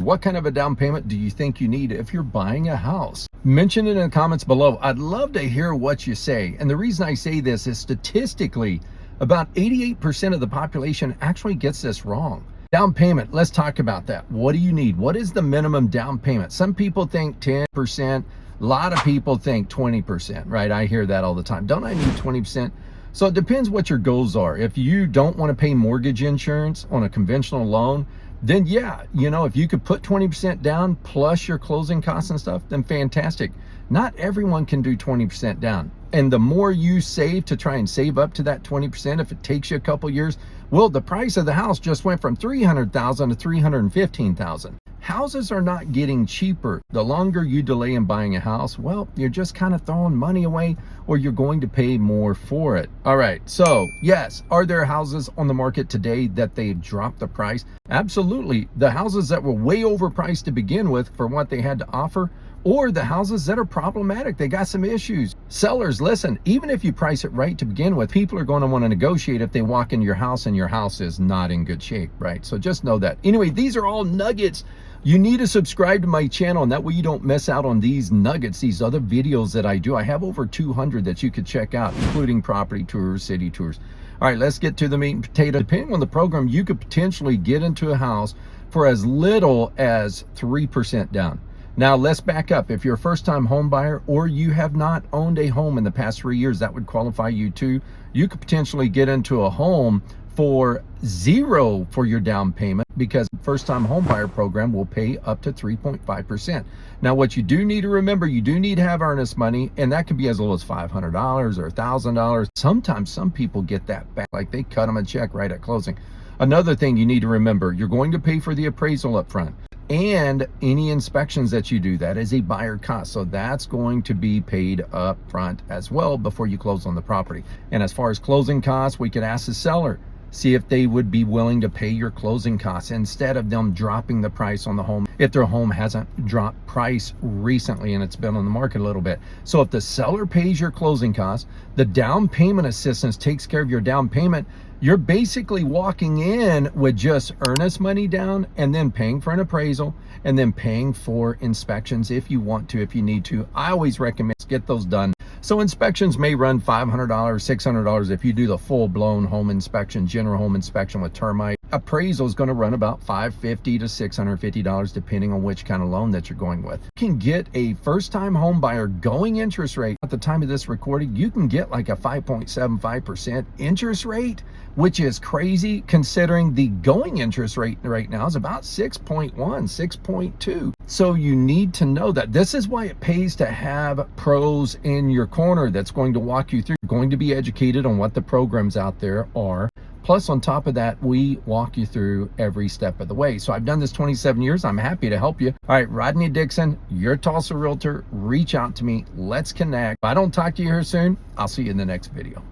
What kind of a down payment do you think you need if you're buying a house? Mention it in the comments below. I'd love to hear what you say. And the reason I say this is statistically, about 88% of the population actually gets this wrong. Down payment, let's talk about that. What do you need? What is the minimum down payment? Some people think 10%. A lot of people think 20%, right? I hear that all the time. Don't I need 20%? So it depends what your goals are. If you don't want to pay mortgage insurance on a conventional loan, then yeah, if you could put 20% down plus your closing costs and stuff, then fantastic. Not everyone can do 20% down. And the more you save to try and save up to that 20%, if it takes you a couple years, well, the price of the house just went from $300,000 to $315,000. Houses are not getting cheaper. The longer you delay in buying a house, well, you're just kind of throwing money away, or you're going to pay more for it. All right, so yes, are there houses on the market today that they've dropped the price? Absolutely. The houses that were way overpriced to begin with for what they had to offer, or the houses that are problematic, they got some issues. Sellers, listen, even if you price it right to begin with, people are going to want to negotiate if they walk into your house and your house is not in good shape, right? So just know that. Anyway, these are all nuggets. You need to subscribe to my channel, and that way you don't miss out on these nuggets, these other videos that I do. I have over 200 that you could check out, including property tours, city tours. All right, let's get to the meat and potato. Depending on the program, you could potentially get into a house for as little as 3% down. Now let's back up. If you're a first-time home buyer or you have not owned a home in the past 3 years, that would qualify you too. You could potentially get into a home for zero for your down payment, because first-time home buyer program will pay up to 3.5%. Now what you do need to remember, you do need to have earnest money, and that could be as low as $500 or $1,000. Sometimes some people get that back, like they cut them a check right at closing. Another thing you need to remember, you're going to pay for the appraisal up front. And any inspections that you do, that is a buyer cost. So that's going to be paid up front as well before you close on the property. And as far as closing costs, we could ask the seller, see if they would be willing to pay your closing costs instead of them dropping the price on the home if their home hasn't dropped price recently and it's been on the market a little bit. So if the seller pays your closing costs, the down payment assistance takes care of your down payment, you're basically walking in with just earnest money down and then paying for an appraisal and then paying for inspections if you want to, if you need to. I always recommend get those done. So inspections may run $500, $600 if you do the full-blown home inspection, general home inspection with termite. Appraisal is going to run about $550 to $650 depending on which kind of loan that you're going with. You can get a first-time home buyer going interest rate. At the time of this recording, you can get like a 5.75% interest rate, which is crazy considering the going interest rate right now is about 6.1, 6.2. So you need to know that. This is why it pays to have pros in your corner that's going to walk you through. You're going to be educated on what the programs out there are. Plus, on top of that, we walk you through every step of the way. So I've done this 27 years. I'm happy to help you. All right, Rodney Dixon, your Tulsa Realtor. Reach out to me. Let's connect. If I don't talk to you here soon, I'll see you in the next video.